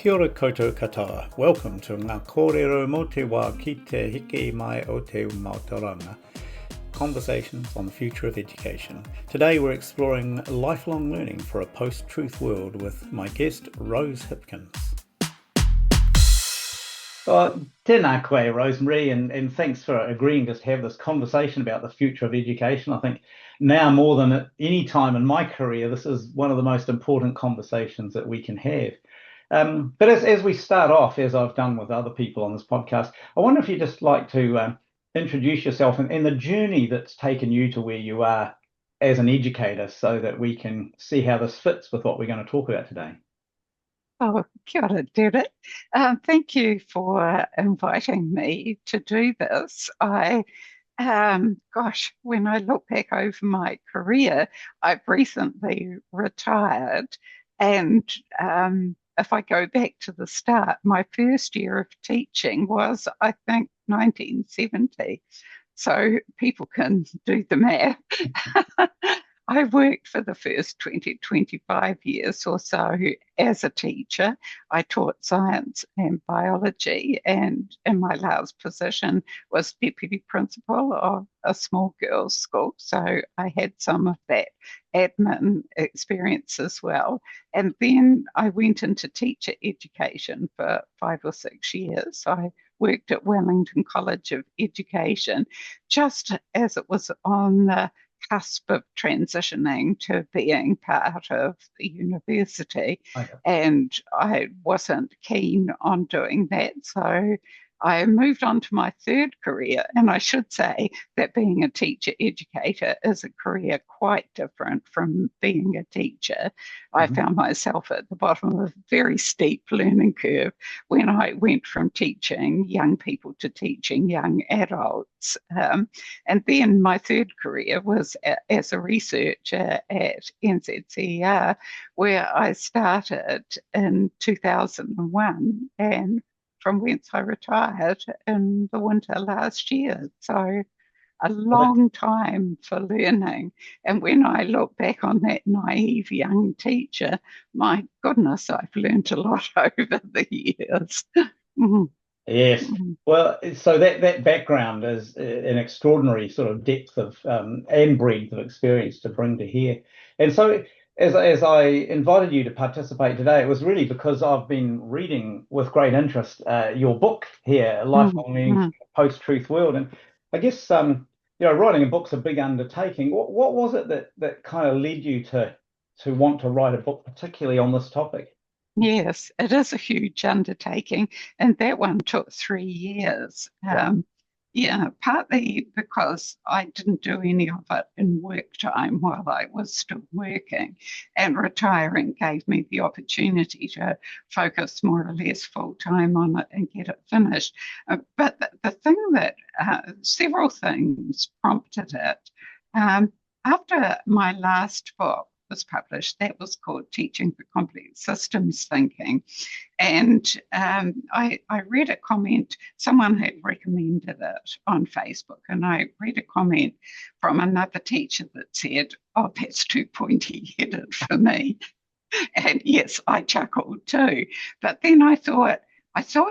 Kia ora koutou katoa. Welcome to Ngā Kōrero Mō Te Wā Ki Te Hiki Mai o Te Mātauranga. Conversations on the future of education. Today we're exploring lifelong learning for a post-truth world with my guest, Rose Hipkins. Tēnā koe, Rosemary, and thanks for agreeing to have this conversation about the future of education. I think now more than at any time in my career, this is one of the most important conversations that we can have. But as we start off, as I've done with other people on this podcast, I wonder if you'd just like to introduce yourself and the journey that's taken you to where you are as an educator so that we can see how this fits with what we're going to talk about today. Oh, kia ora, Derek. Thank you for inviting me to do this. When I look back over my career, I've recently retired, and if I go back to the start, my first year of teaching was, I think, 1970. So people can do the math. I worked for the first 20, 25 years or so as a teacher. I taught science and biology, and in my last position was deputy principal of a small girls' school. So I had some of that admin experience as well. And then I went into teacher education for 5 or 6 years. I worked at Wellington College of Education just as it was on the cusp of transitioning to being part of the university. Okay. And I wasn't keen on doing that. So I moved on to my third career. And I should say that being a teacher educator is a career quite different from being a teacher. I found myself at the bottom of a very steep learning curve when I went from teaching young people to teaching young adults. And then my third career was as a researcher at NZCER, where I started in 2001 and from whence I retired in the winter last year. So a long time for learning. And when I look back on that naive young teacher, my goodness, I've learned a lot over the years. Yes. Well, so that background is an extraordinary sort of depth of and breadth of experience to bring to here. And so as I invited you to participate today, it was really because I've been reading with great interest your book here, Lifelong Learning Post-Truth World. And I guess writing a book's a big undertaking. What was it that kind of led you to want to write a book, particularly on this topic? Yes, it is a huge undertaking, and that one took 3 years. Partly because I didn't do any of it in work time while I was still working, and retiring gave me the opportunity to focus more or less full time on it and get it finished. But the thing that several things prompted it. After my last book was published, that was called Teaching for Complex Systems Thinking. And I read a comment, someone had recommended it on Facebook, and I read a comment from another teacher that said, "Oh, that's too pointy-headed for me." And yes, I chuckled too. But then I thought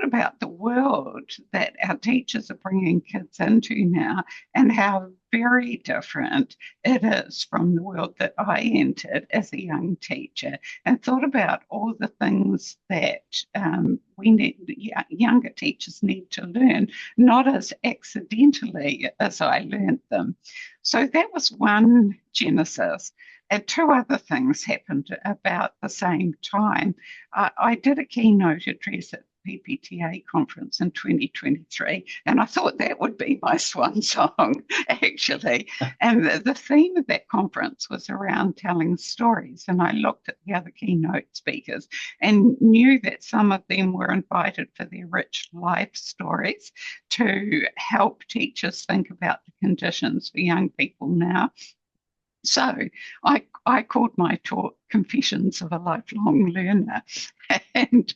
about the world that our teachers are bringing kids into now and how very different it is from the world that I entered as a young teacher, and thought about all the things that younger teachers need to learn, not as accidentally as I learned them. So that was one genesis. And two other things happened about the same time. I did a keynote address at PPTA conference in 2023, and I thought that would be my swan song, actually. And the theme of that conference was around telling stories, and I looked at the other keynote speakers and knew that some of them were invited for their rich life stories to help teachers think about the conditions for young people now. So I called my talk Confessions of a Lifelong Learner. And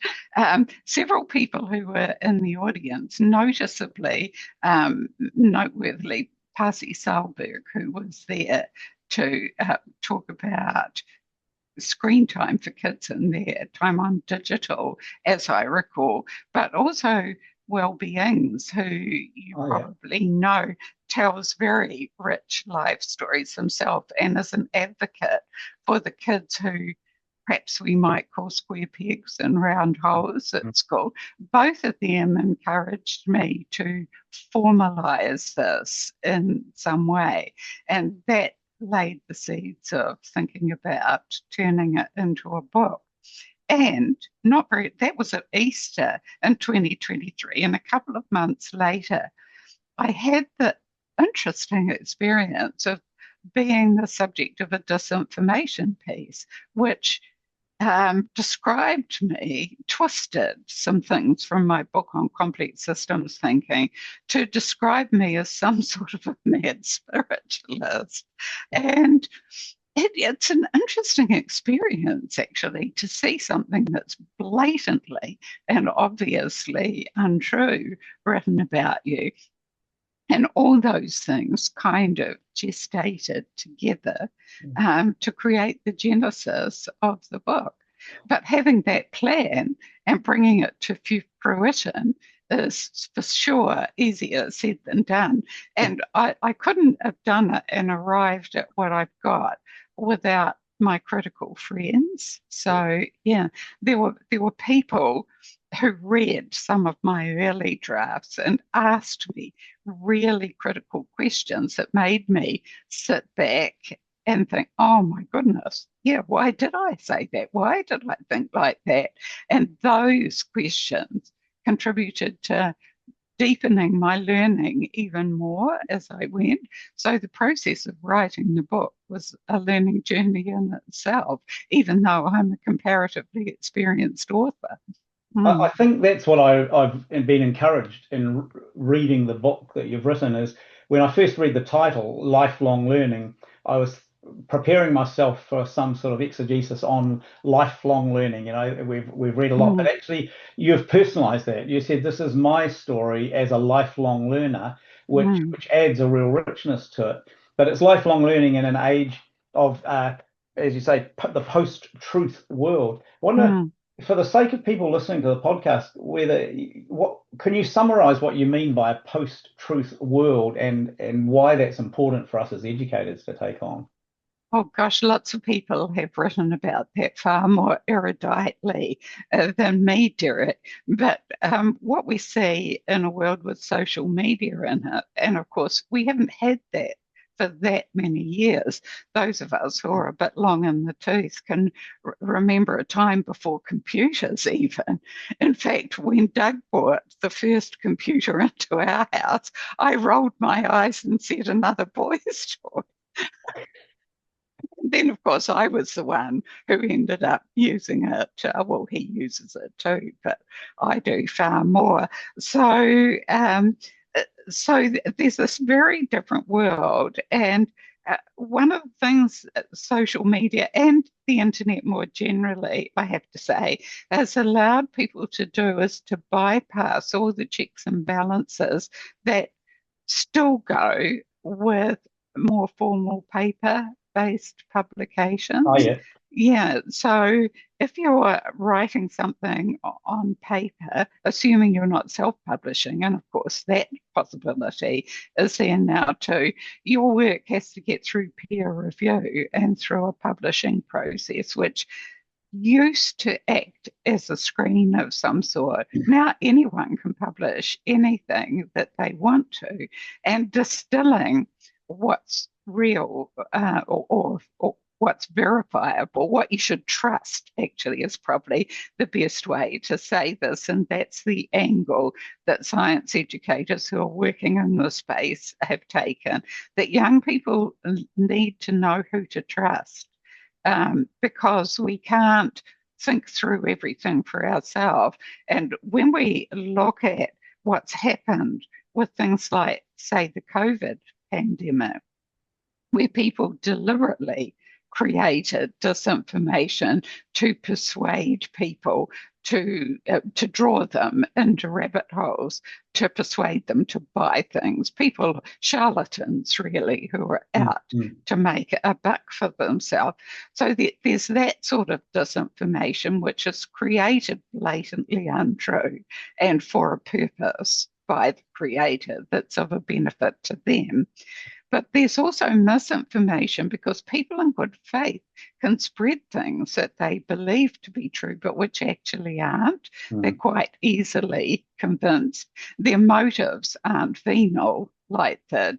several people who were in the audience, noticeably, noteworthily, Pasi Sahlberg, who was there to talk about screen time for kids in there, time on digital, as I recall, but also well-beings, who you Oh, yeah. probably know tells very rich life stories himself and is an advocate for the kids who perhaps we might call square pegs and round holes at school. Both of them encouraged me to formalize this in some way. And that laid the seeds of thinking about turning it into a book. And that was at Easter in 2023. And a couple of months later, I had the interesting experience of being the subject of a disinformation piece, which described me, twisted some things from my book on complex systems thinking to describe me as some sort of a mad spiritualist. And it's an interesting experience, actually, to see something that's blatantly and obviously untrue written about you. And all those things kind of gestated together to create the genesis of the book. But having that plan and bringing it to fruition is for sure easier said than done. And I couldn't have done it and arrived at what I've got without my critical friends. So yeah, there were people who read some of my early drafts and asked me really critical questions that made me sit back and think, oh my goodness, yeah, why did I say that? Why did I think like that? And those questions contributed to deepening my learning even more as I went. So the process of writing the book was a learning journey in itself, even though I'm a comparatively experienced author. I think that's what I've been encouraged in reading the book that you've written is when I first read the title, Lifelong Learning, I was preparing myself for some sort of exegesis on lifelong learning. You know, we've read a lot, but actually you've personalized that. You said this is my story as a lifelong learner, which adds a real richness to it. But it's lifelong learning in an age of as you say, the post-truth world. I wonder for the sake of people listening to the podcast, what can you summarize what you mean by a post-truth world and why that's important for us as educators to take on? Oh gosh, lots of people have written about that far more eruditely than me, Derek. But what we see in a world with social media in it, and of course, we haven't had that for that many years. Those of us who are a bit long in the tooth can remember a time before computers, even. In fact, when Doug brought the first computer into our house, I rolled my eyes and said, another boy's toy. Then, of course, I was the one who ended up using it. Well, he uses it too, but I do far more. So there's this very different world. And one of the things social media and the internet more generally, I have to say, has allowed people to do is to bypass all the checks and balances that still go with more formal paper-based Oh, publications. yeah. Yeah, so if you're writing something on paper, assuming you're not self-publishing, and of course that possibility is there now too, your work has to get through peer review and through a publishing process, which used to act as a screen of some sort. Now anyone can publish anything that they want to, and distilling what's real or what's verifiable, what you should trust actually is probably the best way to say this. And that's the angle that science educators who are working in this space have taken, that young people need to know who to trust because we can't think through everything for ourselves. And when we look at what's happened with things like, say, the COVID pandemic, where people deliberately created disinformation to persuade people to draw them into rabbit holes, to persuade them to buy things. People, charlatans, really, who are out to make a buck for themselves. So there's that sort of disinformation which is created blatantly untrue and for a purpose by the creator that's of a benefit to them. But there's also misinformation because people in good faith can spread things that they believe to be true, but which actually aren't. They're quite easily convinced. Their motives aren't venal, like the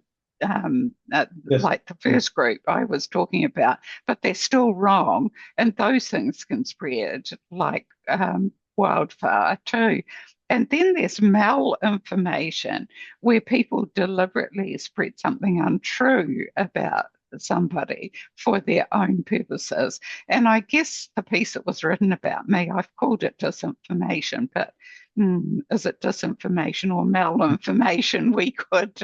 first group I was talking about, but they're still wrong. And those things can spread like wildfire too. And then there's malinformation, where people deliberately spread something untrue about somebody for their own purposes. And I guess the piece that was written about me, I've called it disinformation, but is it disinformation or malinformation? We could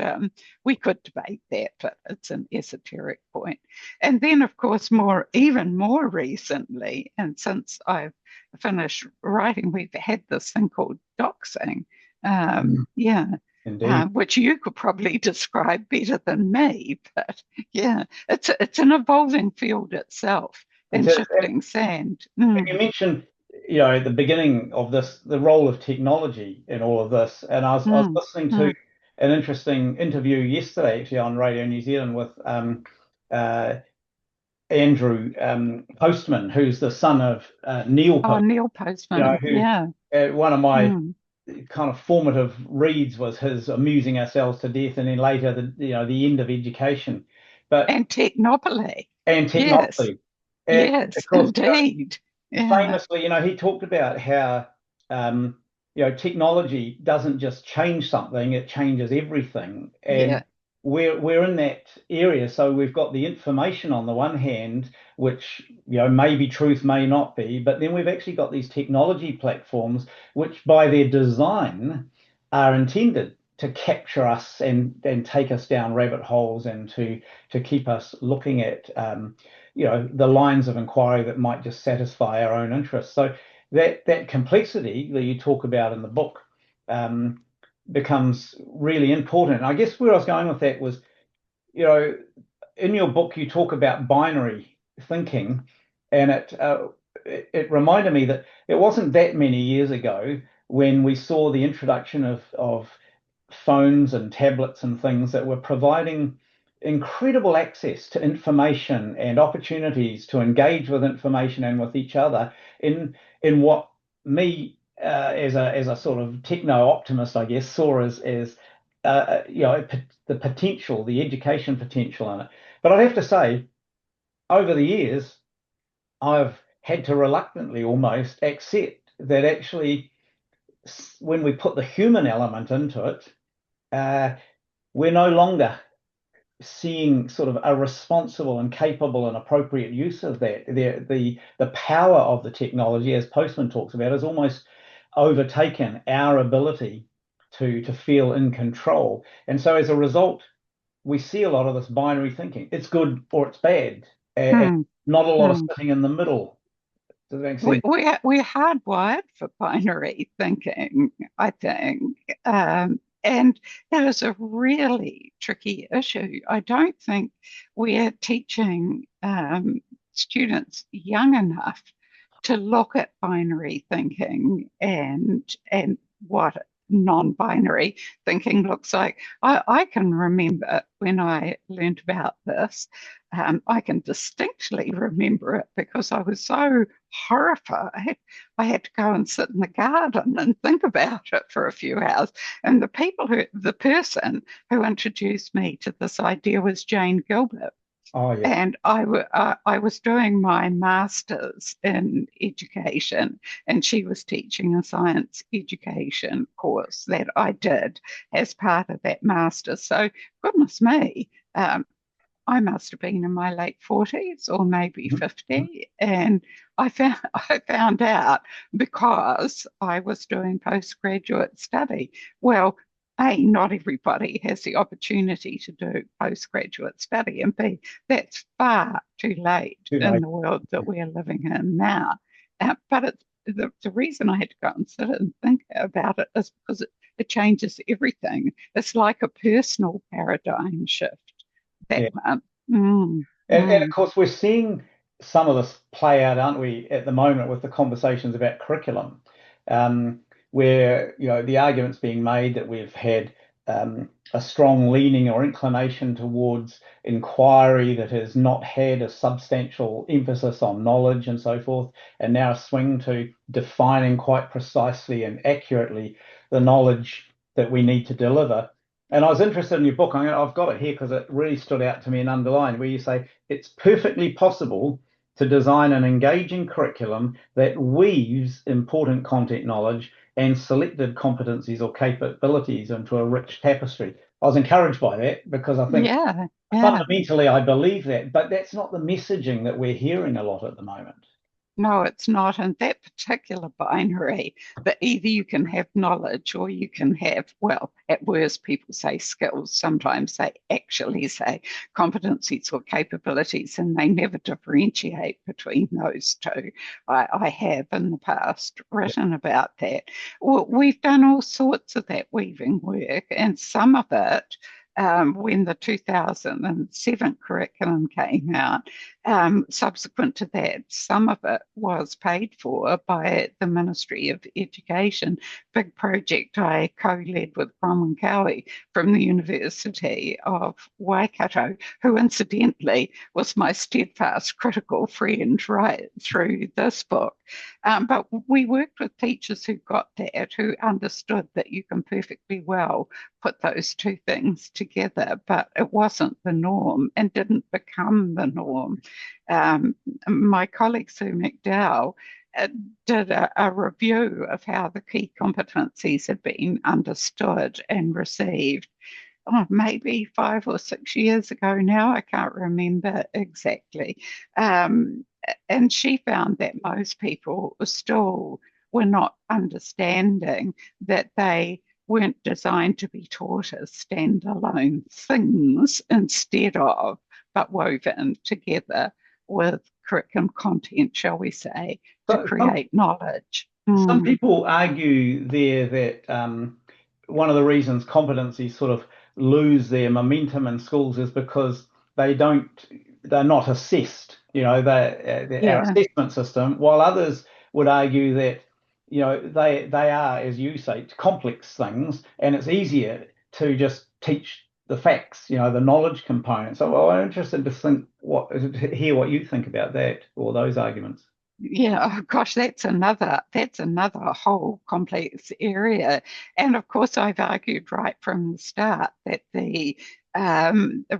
debate that, but it's an esoteric point. And then, of course, even more recently, and since I've finished writing, we've had this thing called doxing. Yeah. Which you could probably describe better than me, but yeah, it's an evolving field itself and shifting sand. And you mentioned, at the beginning of this, the role of technology in all of this, and I was listening to an interesting interview yesterday, actually, on Radio New Zealand with Andrew Postman, who's the son of Neil Postman. Oh, Neil Postman, one of my kind of formative reads was his Amusing Ourselves to Death, and then later the end of education, and Technopoly, and of course, indeed. Famously, he talked about how technology doesn't just change something; it changes everything, and we're in that area. So we've got the information on the one hand, which maybe truth, may not be, but then we've actually got these technology platforms which by their design are intended to capture us and take us down rabbit holes and to keep us looking at the lines of inquiry that might just satisfy our own interests. So that complexity that you talk about in the book becomes really important. And I guess where I was going with that was, in your book you talk about binary thinking, and it reminded me that it wasn't that many years ago when we saw the introduction of phones and tablets and things that were providing incredible access to information and opportunities to engage with information and with each other in what me as a sort of techno optimist, I guess, saw as the potential, the education potential in it. But I'd have to say, over the years, I've had to reluctantly almost accept that actually, when we put the human element into it, we're no longer seeing sort of a responsible and capable and appropriate use of that. The power of the technology, as Postman talks about, has almost overtaken our ability to feel in control. And so as a result, we see a lot of this binary thinking. It's good or it's bad, and not a lot of sitting in the middle. Does that make sense? We're hardwired for binary thinking, I think. And it is a really tricky issue. I don't think we're teaching students young enough to look at binary thinking and what non-binary thinking looks like. I can remember when I learned about this, I can distinctly remember it because I was so horrified. I had to go and sit in the garden and think about it for a few hours. And the person who introduced me to this idea was Jane Gilbert. Oh, yeah. And I was doing my master's in education, and she was teaching a science education course that I did as part of that master's. So, goodness me, I must have been in my late 40s or maybe 50. And I found out because I was doing postgraduate study. Well, A, not everybody has the opportunity to do postgraduate study, and B, that's far too late You know, in the world that we're living in now. But the reason I had to go and sit and think about it is because it changes everything. It's like a personal paradigm shift, that yeah. one. Mm, And of mm. course, we're seeing some of this play out, aren't we, at the moment with the conversations about curriculum, where the argument's being made that we've had a strong leaning or inclination towards inquiry that has not had a substantial emphasis on knowledge and so forth, and now a swing to defining quite precisely and accurately the knowledge that we need to deliver. And I was interested in your book. I've got it here because it really stood out to me and underlined, where you say it's perfectly possible to design an engaging curriculum that weaves important content knowledge and selected competencies or capabilities into a rich tapestry. I was encouraged by that because I think Yeah, yeah. fundamentally I believe that, but that's not the messaging that we're hearing a lot at the moment. No, it's not. And that particular binary, that either you can have knowledge or you can have, well, at worst, people say skills. Sometimes they actually say competencies or capabilities, and they never differentiate between those two. I have in the past written about that. Well, we've done all sorts of that weaving work, and some of it, when the 2007 curriculum came out, subsequent to that, some of it was paid for by the Ministry of Education. Big project I co-led with Bronwyn Cowie from the University of Waikato, who incidentally was my steadfast critical friend right through this book. But we worked with teachers who got that, who understood that you can perfectly well put those two things together, but it wasn't the norm and didn't become the norm. My colleague Sue McDowell uh, did a review of how the key competencies had been understood and received. Oh, maybe 5 or 6 years ago now, I can't remember exactly. Um, and she found that most people still were not understanding that they weren't designed to be taught as standalone things instead of, but woven together with curriculum content, shall we say, to So create knowledge. some Mm, people argue there that one of the reasons competencies sort of lose their momentum in schools is because they're not assessed, our yeah. assessment system, while others would argue that, they are, as you say, complex things, and it's easier to just teach the facts, the knowledge component. So, well, I'm interested to hear what you think about that or those arguments. Yeah, oh gosh, that's another whole complex area. And of course, I've argued right from the start that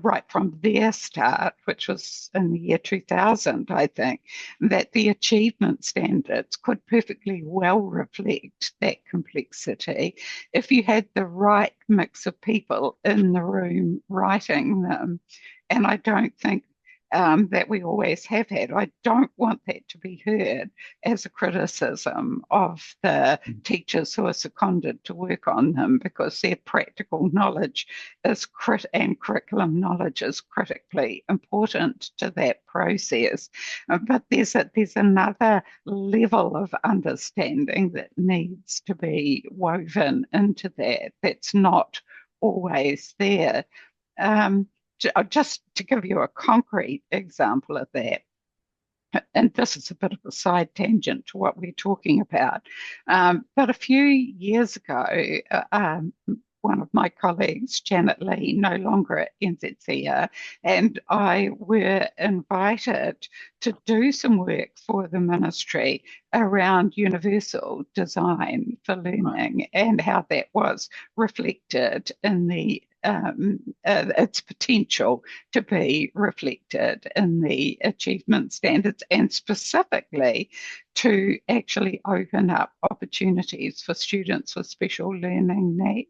right from their start, which was in the year 2000, I think, that the achievement standards could perfectly well reflect that complexity if you had the right mix of people in the room writing them. And I don't think that we always have had. I don't want that to be heard as a criticism of the teachers who are seconded to work on them, because their practical knowledge and curriculum knowledge is critically important to that process. But there's another level of understanding that needs to be woven into that that's not always there. Um, just to give you a concrete example of that, and this is a bit of a side tangent to what we're talking about, but a few years ago, one of my colleagues, Janet Lee, no longer at NZCER, and I were invited to do some work for the ministry around universal design for learning and how that was reflected in its potential to be reflected in the achievement standards, and specifically to actually open up opportunities for students with special learning needs.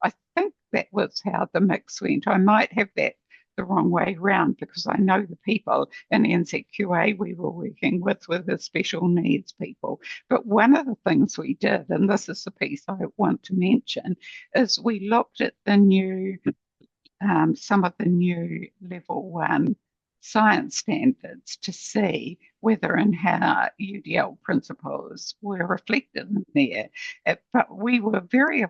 I think that was how the mix went. I might have that the wrong way round, because I know the people in NZQA we were working with were the special needs people. But one of the things we did, and this is the piece I want to mention, is we looked at the new, some of the new level one science standards to see whether and how UDL principles were reflected in there. But we were very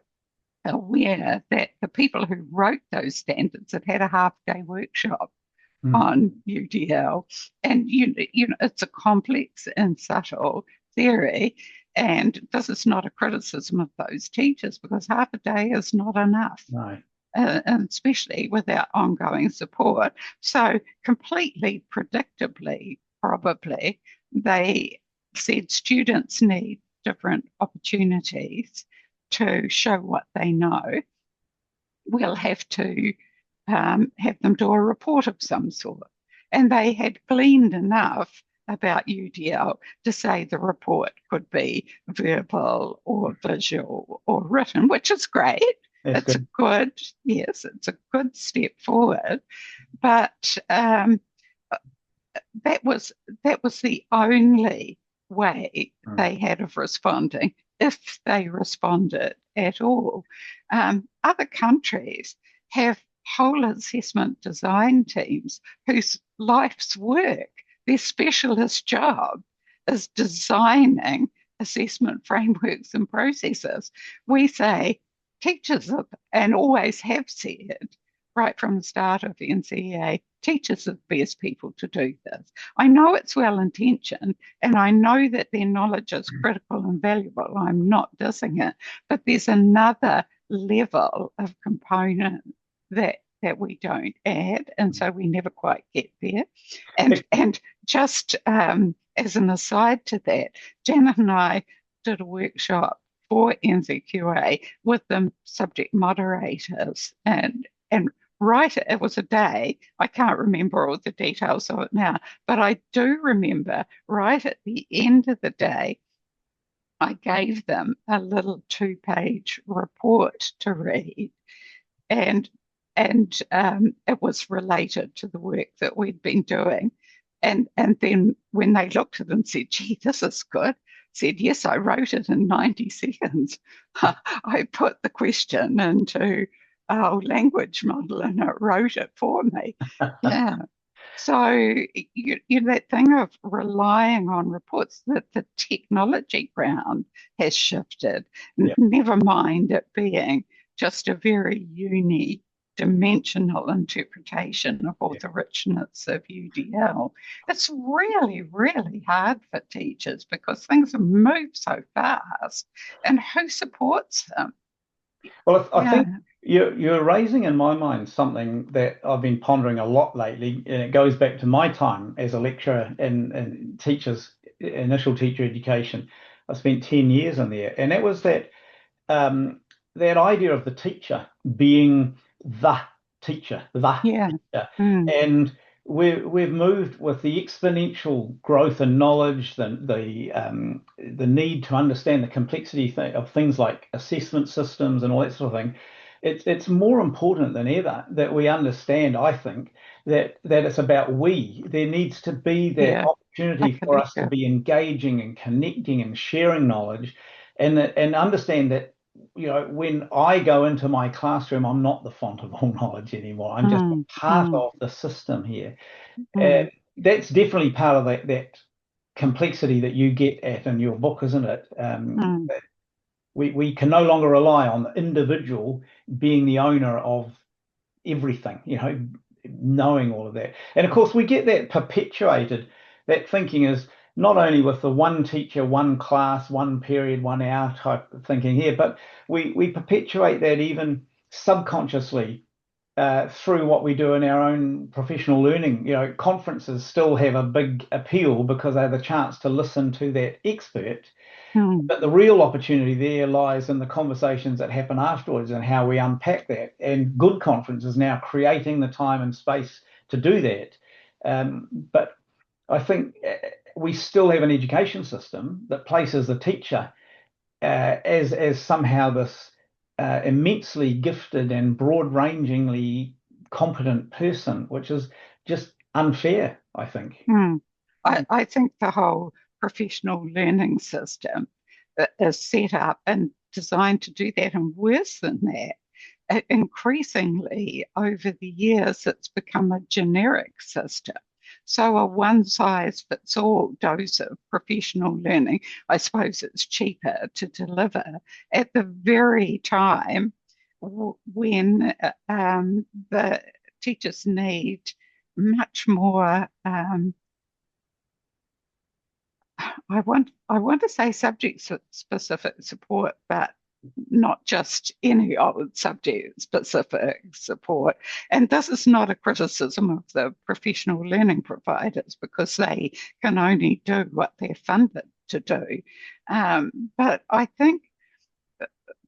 aware that the people who wrote those standards had a half-day workshop on UDL, and it's a complex and subtle theory. And this is not a criticism of those teachers, because half a day is not enough. No. And especially without ongoing support. So completely predictably, probably, they said students need different opportunities to show what they know. We'll have to have them do a report of some sort. And they had gleaned enough about UDL to say the report could be verbal or visual or written, which is great. That's It's good. Yes, it's a good step forward. But that was the only way they had of responding, if they responded at all. Other countries have whole assessment design teams whose life's work, their specialist job, is designing assessment frameworks and processes. We say teachers, and always have said right from the start of NCEA, teachers are the best people to do this. I know it's well-intentioned, and I know that their knowledge is critical and valuable. I'm not dissing it, but there's another level of component that we don't add, and so we never quite get there. And just as an aside to that, Janet and I did a workshop for NZQA with the subject moderators, and right, it was a day. I can't remember all the details of it now, but I do remember right at the end of the day, I gave them a little 2-page report to read, and it was related to the work that we'd been doing. And then when they looked at it and said, "Gee, this is good," said, "Yes, I wrote it in 90 seconds. I put the question into our language model and it wrote it for me." Yeah. So that thing of relying on reports, that the technology ground has shifted. Yeah. Never mind it being just a very unidimensional interpretation of all the richness of UDL. It's really, really hard for teachers because things move so fast, and who supports them? Well, I think you're raising in my mind something that I've been pondering a lot lately, and it goes back to my time as a lecturer in initial teacher education. I spent 10 years in there, and it was that that idea of the teacher being the teacher, teacher. And we've moved with the exponential growth in knowledge, the need to understand the complexity of things like assessment systems and all that sort of thing. It's more important than ever that we understand, I think, that it's about we. There needs to be that opportunity for us to be engaging and connecting and sharing knowledge, and understand that, when I go into my classroom, I'm not the font of all knowledge anymore. I'm just a part of the system here. And that's definitely part of that complexity that you get at in your book, isn't it? We can no longer rely on the individual being the owner of everything, knowing all of that. And of course, we get that perpetuated. That thinking is not only with the one teacher, one class, one period, 1 hour type of thinking here, but we perpetuate that even subconsciously through what we do in our own professional learning. Conferences still have a big appeal because they have the chance to listen to that expert. But the real opportunity there lies in the conversations that happen afterwards and how we unpack that. And good conferences now creating the time and space to do that. But I think we still have an education system that places the teacher as somehow this immensely gifted and broad-rangingly competent person, which is just unfair, I think. Mm. I think the whole professional learning system is set up and designed to do that, and worse than that. Increasingly, over the years, it's become a generic system. So a one size fits all dose of professional learning, I suppose it's cheaper to deliver at the very time when the teachers need much more I want to say subject specific support, but not just any old subject specific support. And this is not a criticism of the professional learning providers because they can only do what they're funded to do. But I think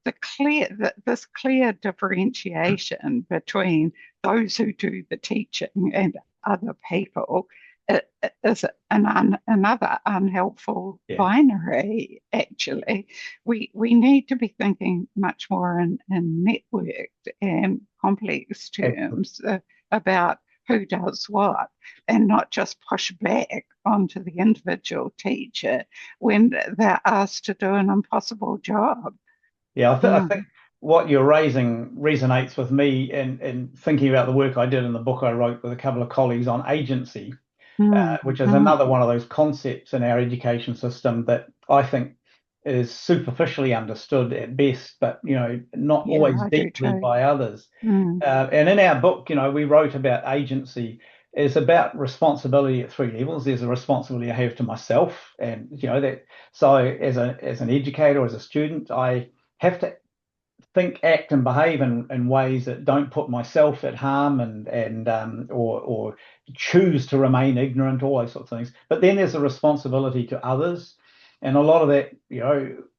this clear differentiation between those who do the teaching and other people is another unhelpful Yeah. binary, actually. We need to be thinking much more in networked and complex terms about who does what and not just push back onto the individual teacher when they're asked to do an impossible job. Yeah, I think what you're raising resonates with me in thinking about the work I did in the book I wrote with a couple of colleagues on agency, Mm, which is mm, another one of those concepts in our education system that I think is superficially understood at best, but not yeah, always I do deeply too. by others. Mm, And in our book, we wrote about agency. It's about responsibility at three levels. There's a responsibility I have to myself, and that. So as an educator, as a student, I have to think, act, and behave in ways that don't put myself at harm or choose to remain ignorant, all those sorts of things. But then there's a responsibility to others, and a lot of that,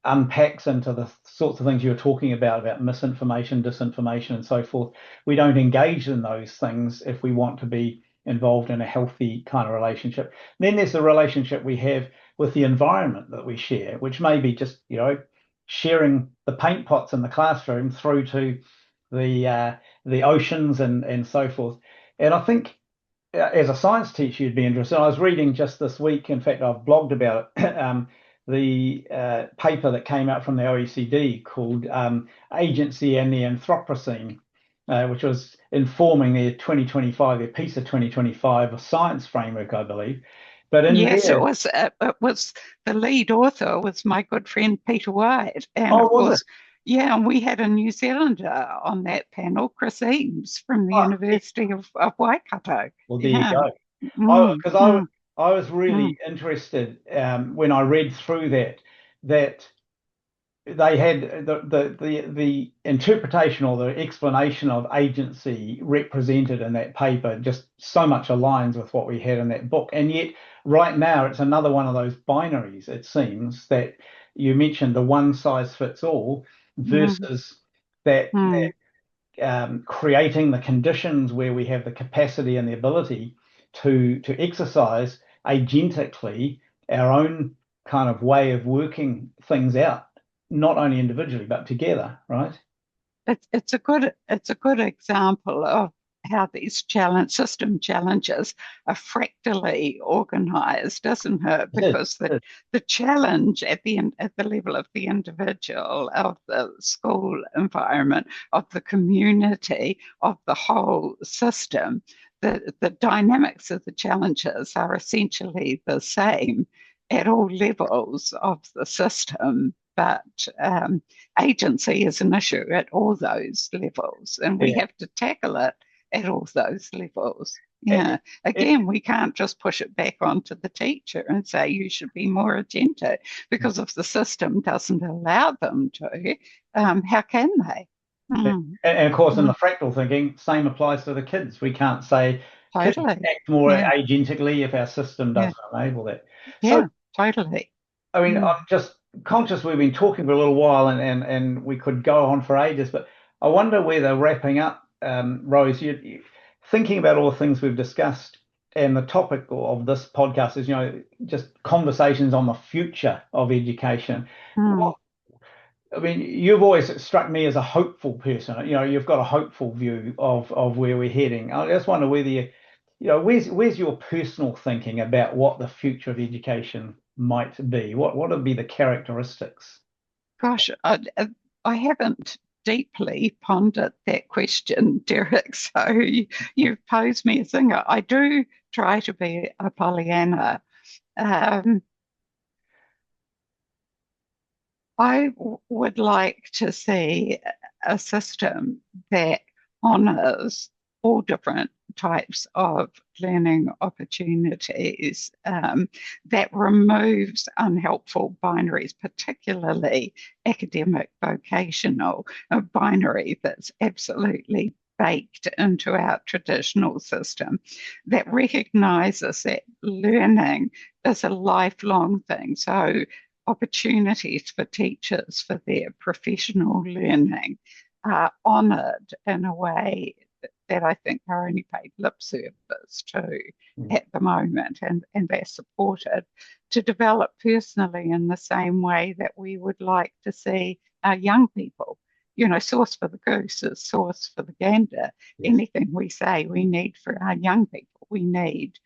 unpacks into the sorts of things you're talking about misinformation, disinformation, and so forth. We don't engage in those things if we want to be involved in a healthy kind of relationship. And then there's the relationship we have with the environment that we share, which may be just, sharing the paint pots in the classroom through to the oceans and so forth. And I think as a science teacher, you'd be interested. I was reading just this week, in fact, I've blogged about it, the paper that came out from the OECD called Agency and the Anthropocene, which was informing their 2025, their PISA 2025 science framework, I believe. But in yes, there, it was the lead author was my good friend Peter White, and oh, of was it? course, yeah, and we had a New Zealander on that panel, Chris Eames from the Oh, University of Waikato. well, there you Yeah. go. Mm, Because mm, I was really mm, interested when I read through that they had the interpretation or the explanation of agency represented in that paper just so much aligns with what we had in that book. And yet right now it's another one of those binaries, it seems, that you mentioned, the one size fits all mm, versus that mm. creating the conditions where we have the capacity and the ability to exercise agentically our own kind of way of working things out, not only individually but together, right? It's a good example of how these system challenges are fractally organized, isn't it? It is. Because the challenge at the level of the individual, of the school environment, of the community, of the whole system, the dynamics of the challenges are essentially the same at all levels of the system. But agency is an issue at all those levels, and we Yeah. have to tackle it at all those levels. It, Yeah. it, Again, we can't just push it back onto the teacher and say you should be more attentive because if the system doesn't allow them to, how can they? and, Mm, and of course, in the mm, fractal thinking, same applies to the kids. We can't say kids totally. act more Yeah. agentically if our system Yeah. doesn't enable that. So Yeah. Totally. I mean, Mm, I'm just conscious we've been talking for a little while and we could go on for ages, but I wonder whether wrapping up, Rose, thinking about all the things we've discussed, and the topic of this podcast is, just conversations on the future of education. mm. What I mean, you've always struck me as a hopeful person. You know, you've got a hopeful view of where we're heading. I just wonder whether where's your personal thinking about what the future of education might be? What would be the characteristics? Gosh, I haven't deeply pondered that question, Derek. So you've posed me a zinger. I do try to be a Pollyanna. Um, would like to see a system that honors all different types of learning opportunities, that removes unhelpful binaries, particularly academic vocational, a binary that's absolutely baked into our traditional system, that recognizes that learning is a lifelong thing. So opportunities for teachers for their professional learning are honoured in a way that I think are only paid lip service to Mm. at the moment, and they're supported to develop personally in the same way that we would like to see our young people. You know, sauce for the goose is sauce for the gander. Yes. Anything we say we need for our young people, we need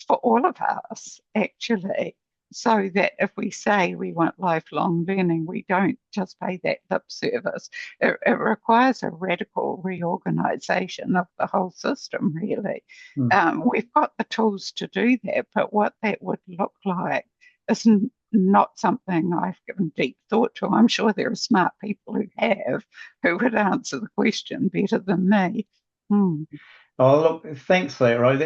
for all of us, actually, so that if we say we want lifelong learning, we don't just pay that lip service. It requires a radical reorganisation of the whole system, really. Mm. We've got the tools to do that, but what that would look like is not something I've given deep thought to. I'm sure there are smart people who would answer the question better than me. Hmm. Oh, look, thanks for that, Ro.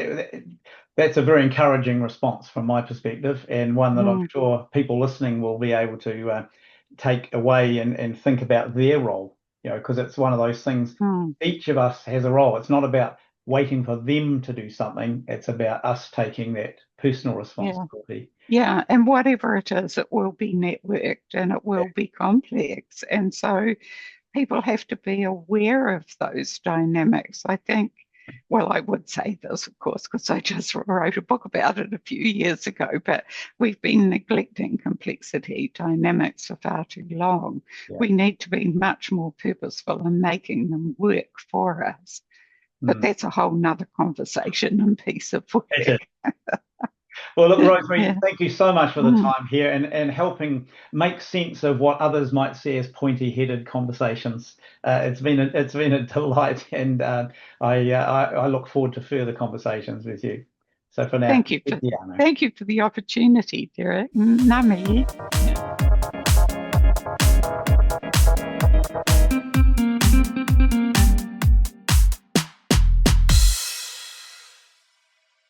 That's a very encouraging response from my perspective, and one that I'm Hmm. sure people listening will be able to take away and think about their role, you know, because it's one of those things, Hmm. each of us has a role. It's not about waiting for them to do something, it's about us taking that personal Yeah. responsibility. Yeah, and whatever it is, it will be networked and it will be complex. And so people have to be aware of those dynamics. I think, well, I would say this, of course, because I just wrote a book about it a few years ago, but we've been neglecting complexity dynamics for far too long. Yeah. We need to be much more purposeful in making them work for us. But Mm. that's a whole nother conversation and piece of It is. work. Well, look, Rosemary, Yeah. thank you so much for the Mm. time here and helping make sense of what others might see as pointy-headed conversations. It's been a delight, and I look forward to further conversations with you. So for now, Thank you for Diana. thank you for the opportunity, Derek. Nami. Yeah.